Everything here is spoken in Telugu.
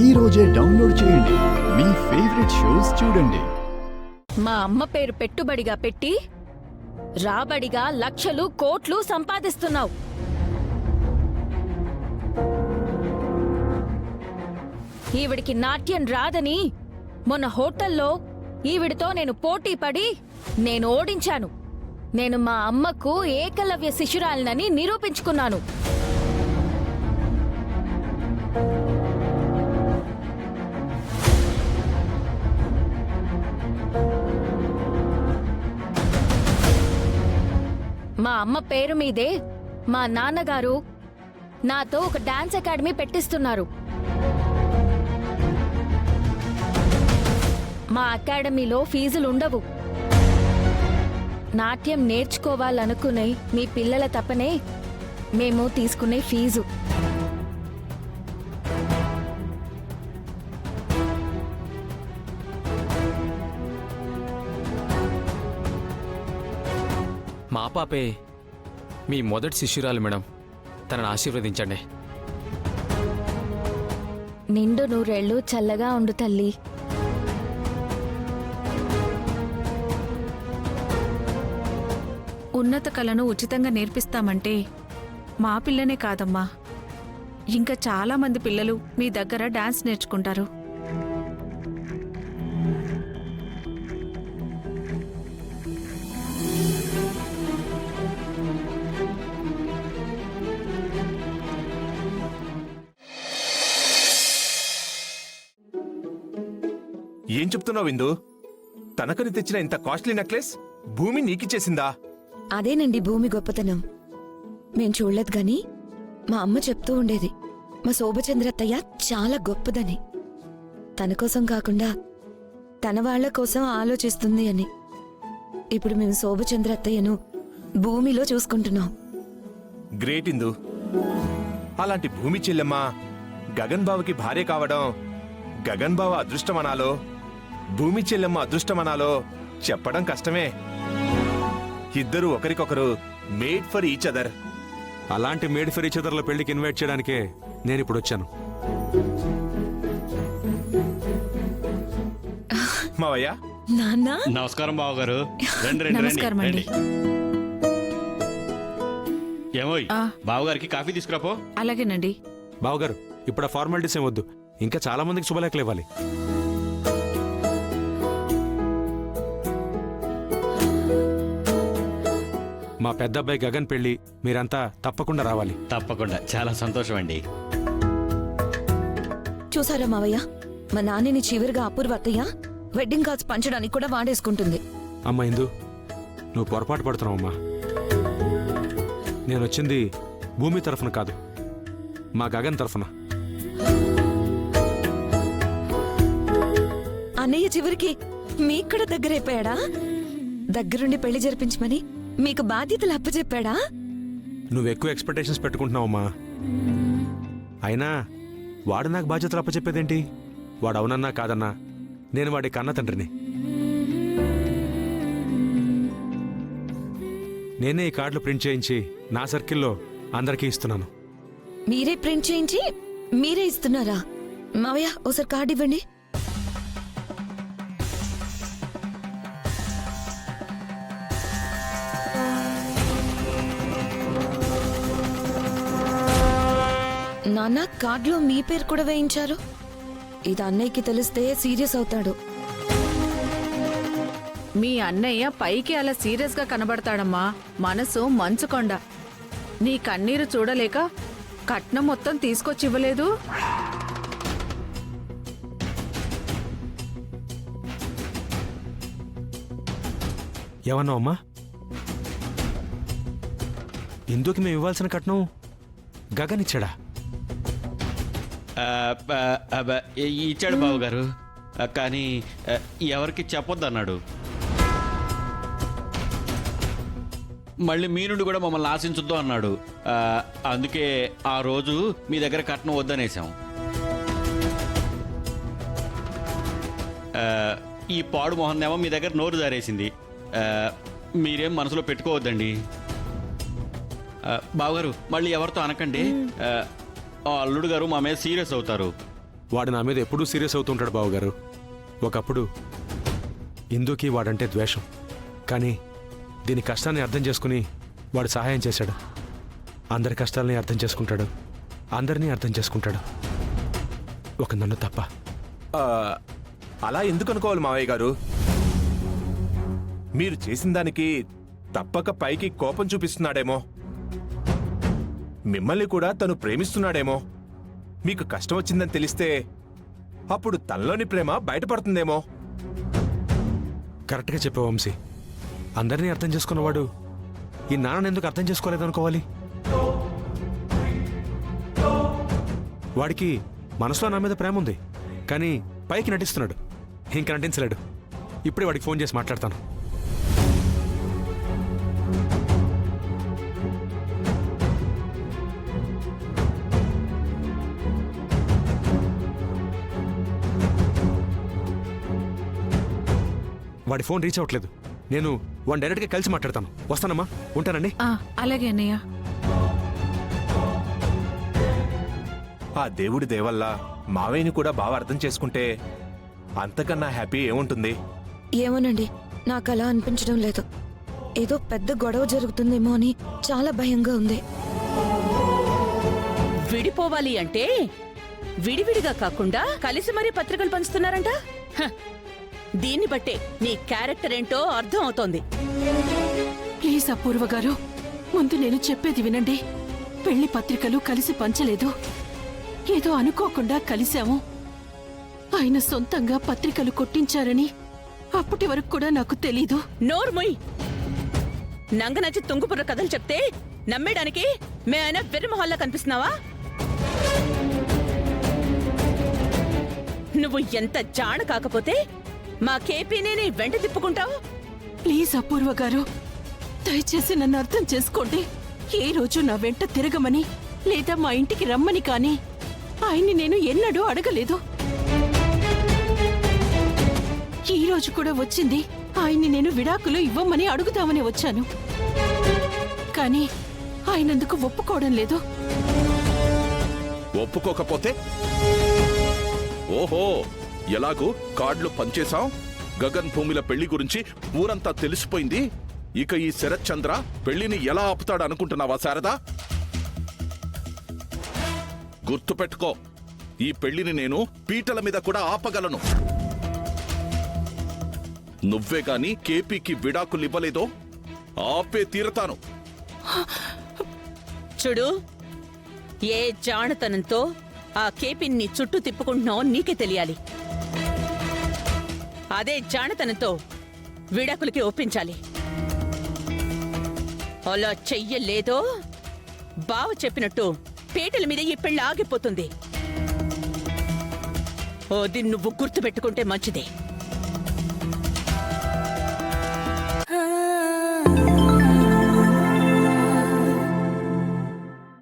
ఈ రోజే డౌన్లోడ్ చేయండి. మీ ఫేవరెట్ షోస్ చూడండి. మా అమ్మ పేరు పెట్టుబడిగా పెట్టి రాబడిగా లక్షలు కోట్లు సంపాదిస్తున్నావు. ఈవిడికి నాట్యం రాదని మొన్న హోటల్లో ఈవిడితో నేను పోటీ పడి నేను ఓడించాను. నేను మా అమ్మకు ఏకలవ్య శిశురాలినని నిరూపించుకున్నాను. మా అమ్మ పేరు మీదే మా నాన్నగారు నాతో ఒక డాన్స్ అకాడమీ పెట్టిస్తున్నారు. మా అకాడమీలో ఫీజులుండవు. నాట్యం నేర్చుకోవాలనుకునే మీ పిల్లల తపనే మేము తీసుకునే ఫీజు. మా పాపే మీ మొదటి శిష్యురాలు మేడం. తనను ఆశీర్వదించండి. నిండు నూరేళ్లు చల్లగా ఉండు తల్లి. ఉన్నత కళను ఉచితంగా నేర్పిస్తామంటే మా పిల్లనే కాదమ్మా, ఇంకా చాలా మంది పిల్లలు మీ దగ్గర డాన్స్ నేర్చుకుంటారు. ఏం చెప్తున్నావు విందు? తనకని తెచ్చిన ఇంత కాస్ట్లీ నెక్లెస్ భూమి నీకిచ్చేసిందా? అదేనండి భూమి గొప్పతనం. మేం చూడలేదు గాని మా అమ్మ చెప్తూ ఉండేది మా శోభచంద్రత్తయ్య చాలా గొప్పదని. తన కోసం కాకుండా తన వాళ్ల కోసం ఆలోచిస్తుంది అని. ఇప్పుడు మేము శోభచంద్రత్తయ్యను భూమిలో చూసుకుంటున్నాం. గ్రేట్ ఇందు. అలాంటి భూమి చెల్లెమ్మ గగన్ బావకి భార్య కావడం గగన్ బావ అదృష్టమనాలో భూమి చెల్లెమ్మ అదృష్టమనాలో చెప్పడం కష్టమే. ఇద్దరు ఒకరికొకరు మేడ్ ఫర్ ఈచ్ అదర్. అలాంటి మేడ్ ఫర్ ఈచ్ అదర్ల పెళ్లికి ఇన్వైట్ చేయడానికే నేను ఇప్పుడు వచ్చాను. మావయ్య. నాన్న నమస్కారం బావగారు. రండి నమస్కారం అండి. ఏమోయ్ బావగారికి కాఫీ తీసుకురాపో. అలాగేనండి. బావగారు ఇప్పుడు ఆ ఫార్మాలిటీస్ ఏం వద్దు. ఇంకా చాలా మందికి శుభలేఖలు ఇవ్వాలి. మా పెద్ద అబ్బాయి గగన్ పెళ్లి మీరంతా తప్పకుండా రావాలి. తప్పకుండా. చాలా సంతోషం అండి. చూసారా మావయ్య, మా నాన్నని చివరిగా అపూర్వ అత్తయ్య వెడ్డింగ్ కార్డ్స్ పంచడానికి కూడా వాడేసుకుంటుంది. అమ్మా ఇందు, నువ్వు పొరపాటు పడుతున్నావమ్మా. నేనొచ్చింది భూమి తరఫున కాదు, మా గగన్ తరఫున. అన్నయ్య చివరికి మీకు కూడా దగ్గరైపోయాడా? దగ్గరుండి పెళ్లి జరిపించమని మీకు బాధ్యతలు అప్పచెప్పాడా? నువ్వెక్కువ ఎక్స్పెక్టేషన్స్ పెట్టుకుంటున్నావమ్మా. అయినా వాడు నాకు బాధ్యతలు అప్పచెప్పేదేంటి? వాడు అవునన్నా కాదన్నా నేను వాడి కన్న తండ్రిని. నేనే ఈ కార్డులు ప్రింట్ చేయించి నా సర్కిల్లో అందరికీ ఇస్తున్నాను. మీరే ప్రింట్ చేయించి మీరే ఇస్తున్నారా? మావయ్య ఓసారి కార్డు ఇవ్వండి. నాన్న, కార్డులో మీ పేరు కూడా వేయించారు. ఇది అన్నయ్యకి తెలిస్తే సీరియస్ అవుతాడు. మీ అన్నయ్య పైకి అలా సీరియస్ గా కనబడతాడమ్మా, మనసు మంచుకొండ. నీ కన్నీరు చూడలేక కట్నం మొత్తం తీసుకొచ్చి ఇవ్వలేదు. ఏమన్నావమ్మా? ఇందుకు మేము ఇవ్వాల్సిన కట్నం గగన్ ఇచ్చాడా? ఇచ్చాడు బావగారు, కానీ ఎవరికి చెప్పొద్దన్నాడు. మళ్ళీ మీ నుండి కూడా మమ్మల్ని ఆశించొద్దు అన్నాడు. అందుకే ఆ రోజు మీ దగ్గర కట్నం వద్దనేసాం. ఈ పాడు మొహన్నేమో మీ దగ్గర నోరు జారేసింది. మీరేం మనసులో పెట్టుకోవద్దండి. బావగారు మళ్ళీ ఎవరితో అనకండి. అల్లుడు గారు మా మీద సీరియస్ అవుతారు. వాడు నా మీద ఎప్పుడూ సీరియస్ అవుతుంటాడు బావగారు. ఒకప్పుడు ఇందుకి వాడంటే ద్వేషం, కానీ దీని కష్టాన్ని అర్థం చేసుకుని వాడు సహాయం చేశాడు. అందరి కష్టాలని అర్థం చేసుకుంటాడు, అందరినీ అర్థం చేసుకుంటాడు, ఒక నన్ను తప్ప. ఆ, అలా ఎందుకు అనుకోవాలి మావయ్య గారు? మీరు చేసిన దానికి తప్పక పైకి కోపం చూపిస్తున్నాడేమో, మిమ్మల్ని కూడా తను ప్రేమిస్తున్నాడేమో. మీకు కష్టం వచ్చిందని తెలిస్తే అప్పుడు తనలోని ప్రేమ బయటపడుతుందేమో. కరెక్ట్గా చెప్పావు వంశీ. అందరినీ అర్థం చేసుకున్నవాడు ఈ నాన్నని ఎందుకు అర్థం చేసుకోలేదనుకోవాలి? వాడికి మనసులో నా మీద ప్రేమ ఉంది, కానీ పైకి నటిస్తున్నాడు. ఇంక నటించలేడు. ఇప్పుడే వాడికి ఫోన్ చేసి మాట్లాడతాను. వాడి ఫోన్ రీచ్ అవ్వట్లేదు. నేను వాడిని డైరెక్ట్గా కలిసి మాట్లాడతాను. వస్తానమ్మా, ఉంటానండి. అలాగే అన్నయ్య. ఆ దేవుడి దేవల్ల మావయ్యని కూడా బాగా అర్థం చేసుకుంటే అంతకన్నా హ్యాపీ ఏముంటుంది? ఏమోనండి, నాకు అలా అనిపించడం లేదు. ఏదో పెద్ద గొడవ జరుగుతుందేమో అని చాలా భయంగా ఉంది. విడిపోవాలి అంటే విడివిడిగా కాకుండా కలిసి మరీ పత్రికలు పంచుతున్నారంట. హ, దీన్ని బట్టే నీ క్యారెక్టర్ ఏంటో అర్థం అవుతోంది. ప్లీజ్ అపూర్వ గారు, ముందు నేను చెప్పేది వినండి. పెళ్లి పత్రికలు కలిసి పంచలేదు, ఏదో అనుకోకుండా కలిశాము. ఆయన సొంతంగా పత్రికలు కొట్టించారని అప్పటి వరకు కూడా నాకు తెలీదు. నోర్ముయ్, నంగనచ్చి తుంగుపుర్ర కథలు చెప్తే నమ్మేయడానికి మే ఆయన వెర్రిమొహల్లా కనిపిస్తున్నావా? నువ్వు ఎంత జాణ కాకపోతే మా కేపీనే నీ వెంట తిప్పుకుంటావు. ప్లీజ్ అపూర్వ గారు, దయచేసి నన్ను అర్థం చేసుకోండి. ఏ రోజు నా వెంట తిరగమని లేదా మా ఇంటికి రమ్మని కానీ ఆయన్ని నేను ఎన్నడూ అడగలేదు. ఈ రోజు కూడా వచ్చింది ఆయన్ని నేను విడాకులు ఇవ్వమని అడుగుదామని వచ్చాను, కానీ ఆయనందుకు ఒప్పుకోవడం లేదు. ఒప్పుకోకపోతే? ఓహో, ఎలాగూ కార్డులు పనిచేశాం. గగన్ భూమిల పెళ్లి గురించి ఊరంతా తెలిసిపోయింది. ఇక ఈ శరత్ చంద్ర పెళ్లిని ఎలా ఆపుతాడు అనుకుంటున్నావా శారదా? గుర్తుపెట్టుకో, ఈ పెళ్లిని నేను పీటల మీద కూడా ఆపగలను. నువ్వే గాని కేపీకి విడాకులు ఇవ్వలేదో ఆపే తీరతాను. చూడు, ఏ జాణతనంతో ఆ కేపీని చుట్టూ తిప్పుకుంటున్నావో నీకే తెలియాలి. అదే జాణతనంతో విడాకులకి ఒప్పించాలి. అలా చెయ్యలేదో బావ చెప్పినట్టు పీటల మీద ఈ పెళ్లి ఆగిపోతుంది. అది నువ్వు గుర్తుపెట్టుకుంటే మంచిదే.